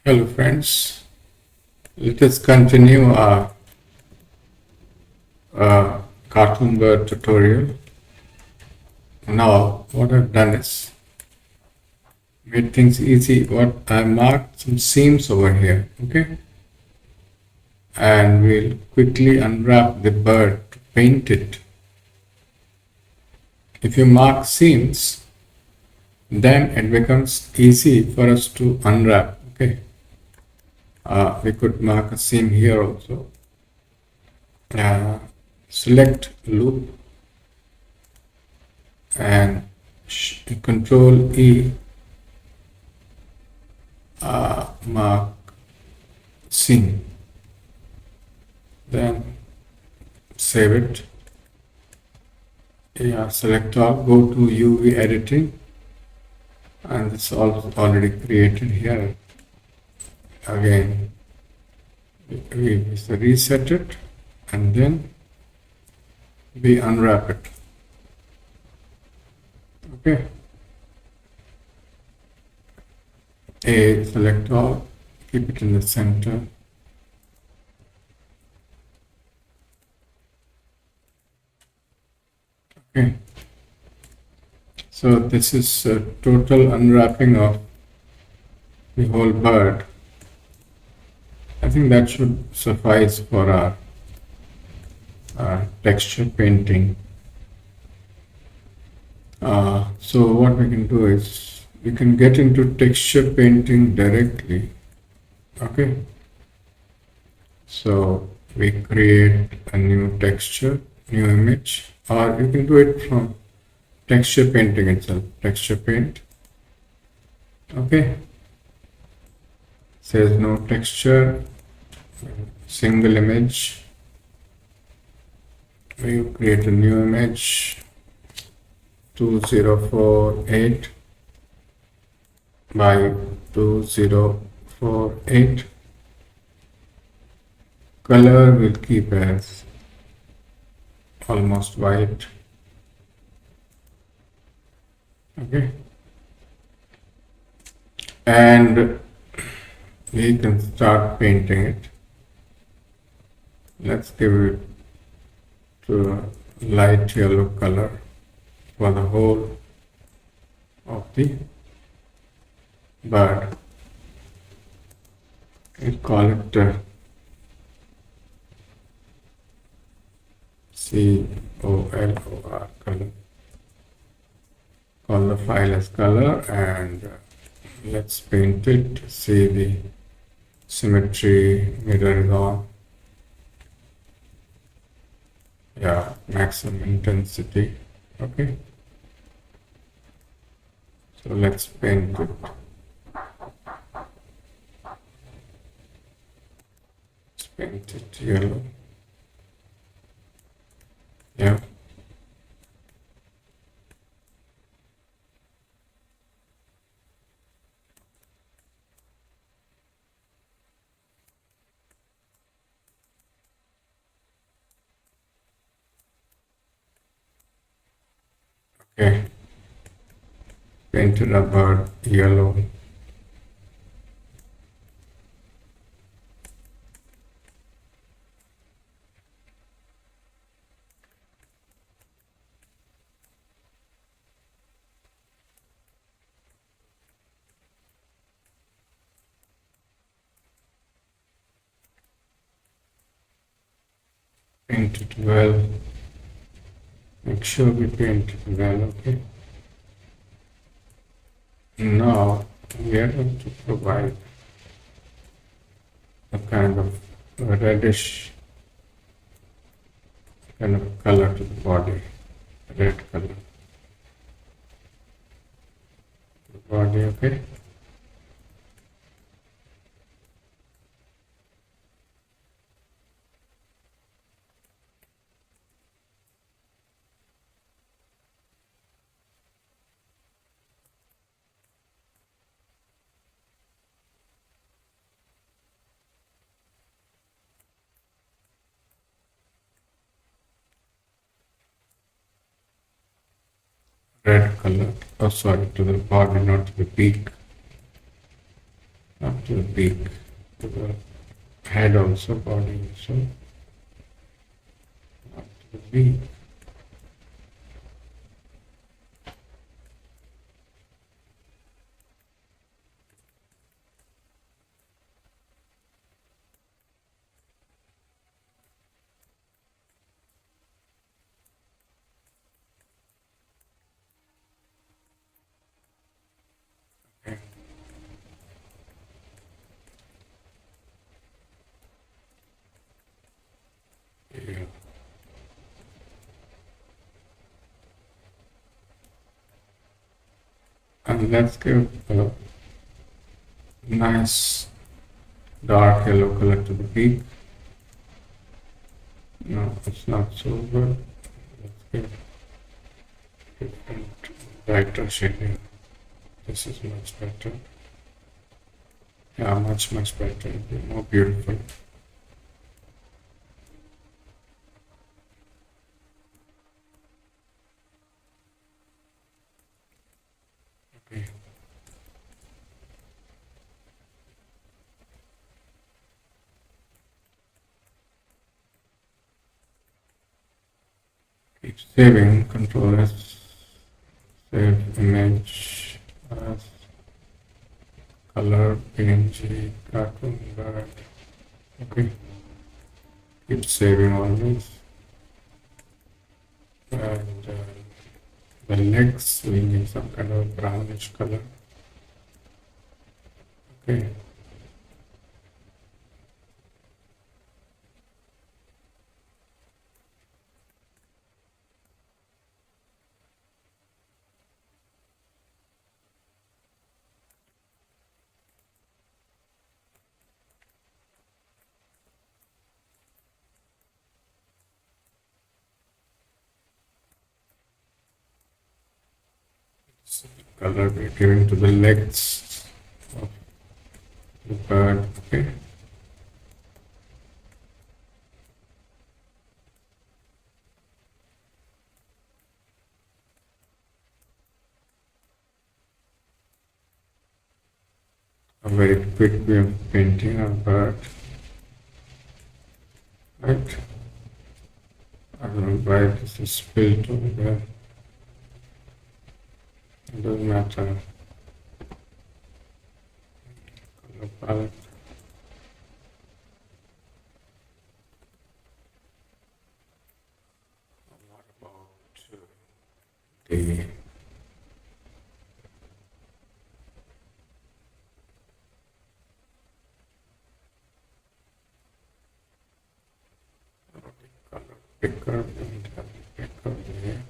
Hello friends, let us continue our cartoon bird tutorial. Now what I've done is made things easy. What I marked some seams over here, okay? And we'll quickly unwrap the bird to paint it. If you mark seams, then it becomes easy for us to unwrap, okay? We could mark a seam here also. Select loop and Control E, mark seam, then save it. Select all, go to UV editing, and it's all already created here. Again, we reset it, and then we unwrap it. Okay. Select all, keep it in the center. Okay. So this is a total unwrapping of the whole bird. I think that should suffice for our texture painting. So what we can do is we can get into texture painting directly. Okay. So we create a new texture, new image, or you can do it from texture painting itself. Texture paint. Okay. Says no texture, single image. We create a new image, 2048 by 2048. Color will keep as almost white. Okay. And we can start painting it. Let's give it to a light yellow color for the whole of the bird. We call it COLOR, color. Call the file as color, and let's paint it. See, the symmetry mirror is on. Yeah, maximum intensity. Okay. So let's paint it. Let's paint it yellow. Yeah. Okay. Painted a bird yellow. Paint it well. Make sure we paint it well, okay? Now we are going to provide a kind of reddish kind of color to the body, red color. The body, okay? Red color. Oh, sorry, to the body, not to the beak. up to the beak, to the head also, body also, up to the beak. Okay. Yeah. And let's give a nice dark yellow color to the beak. No, it's not so good. Let's give different brighter shading. This is much better. Yeah, much better. More beautiful. Okay. Keep saving. Control S. Save image as color PNG cartoon bird. Okay. Keep saving always. And the legs we need some kind of brownish color. Okay. So the color we're giving to the legs of the bird. Okay. A very quick way of painting a bird. Right. I don't know why this is spilled over there. It doesn't matter. Color palette. What about the color picker? Don't have the picker here.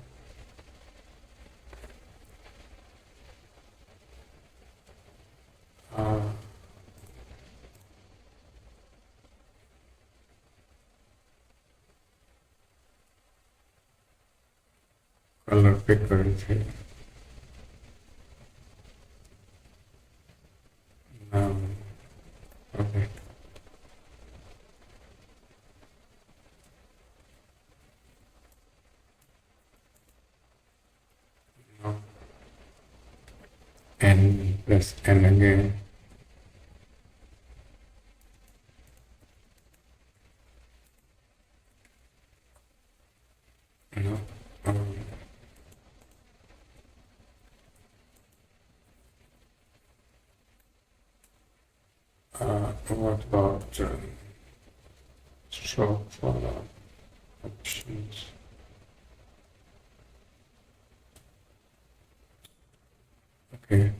Color picker is here. Now, okay. Now, and press N again. No. What about stroke follow options? Okay.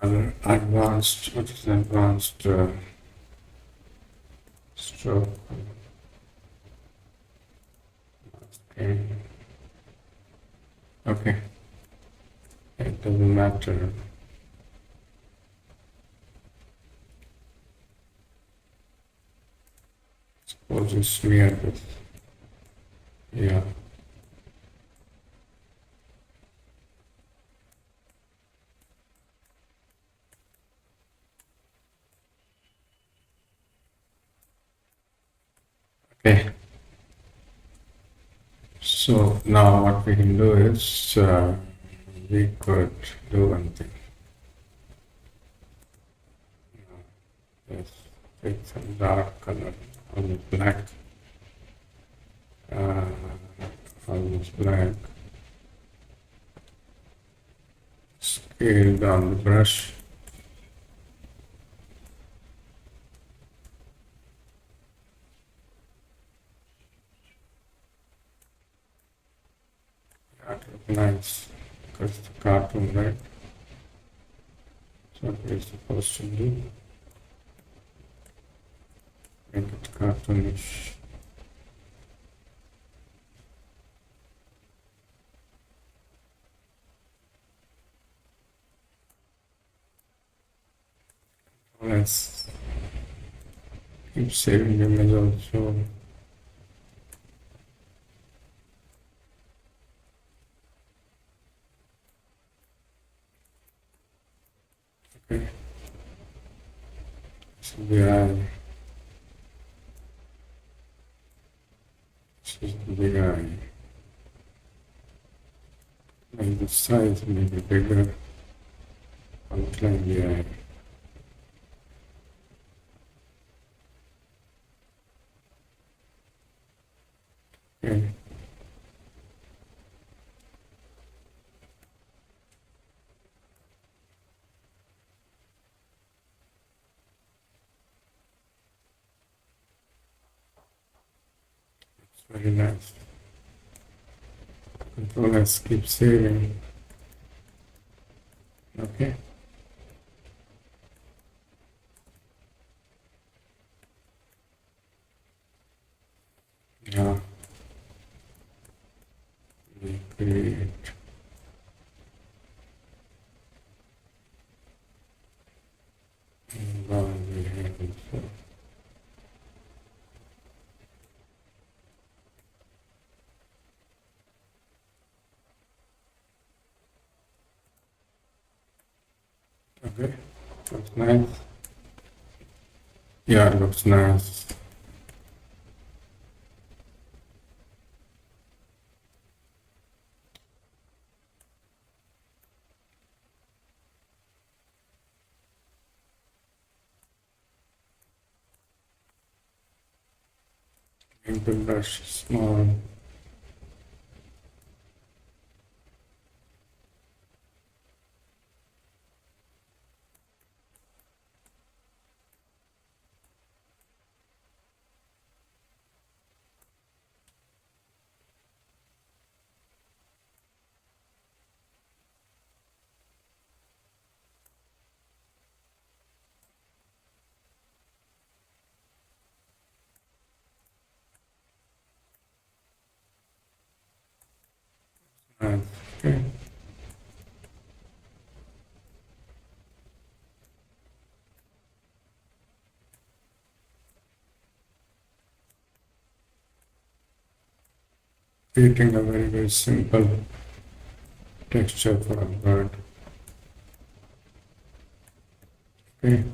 Color advanced. What is advanced stroke? Okay. Okay. It doesn't matter. Suppose you smear this. Yeah. Okay. So now what we can do is we could do one thing. Let's take some dark color, almost black, uh, almost black. Scale down the brush. That look nice because it's a cartoon, right? So what we're supposed to do, make it cartoonish. Let's keep saving the image also. Okay. So the eye. This is the big eye. And the size may be bigger. Outline the eye. Okay. It's very nice. Control S, keep saving. Okay. Now we create boundary here also. Okay, looks nice. Yeah, it looks nice. Make the brush small. Nice. Okay. Creating a very, very simple texture for a bird. Okay.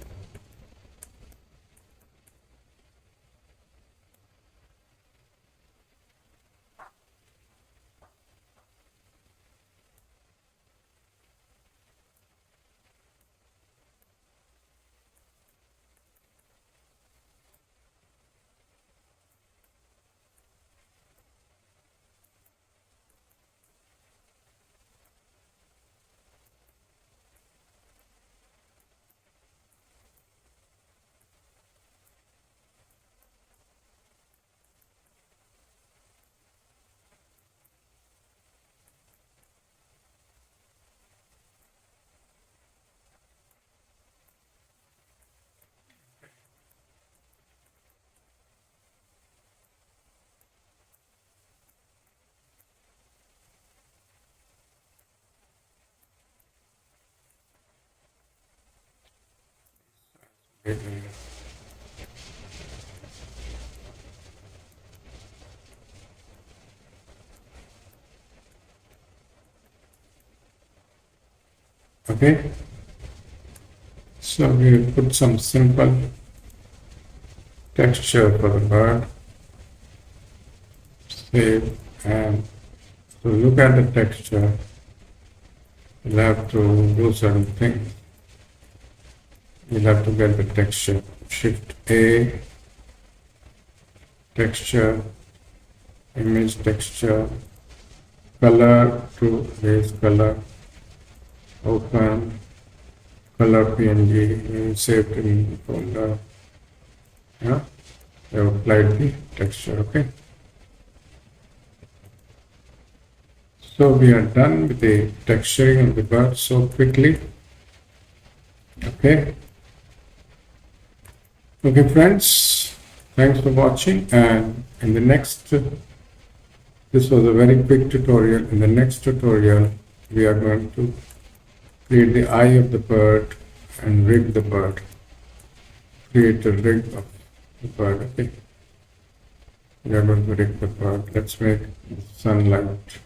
Okay. Okay, so we will put some simple texture for the bird. Save, and to look at the texture, you'll have to do certain things. You'll have to get the texture. Shift A, texture, image texture, color to raise color, open, color PNG, saved in folder. Yeah, I have applied the texture. Okay. So we are done with the texturing of the bird so quickly. Okay. Okay, friends. Thanks for watching. And in the next, this was a very quick tutorial. In the next tutorial, we are going to create the eye of the bird and rig the bird. Create a rig of the bird. Okay. We are going to rig the bird. Let's make sunlight.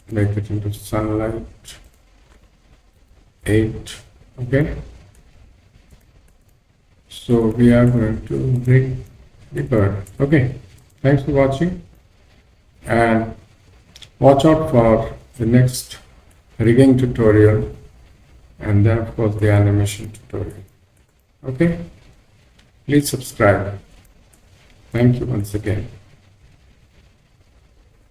Make it into sunlight 8. Okay, so we are going to rig the bird. Okay, thanks for watching, and watch out for the next rigging tutorial, and then of course the animation tutorial. Okay, please subscribe. Thank you once again.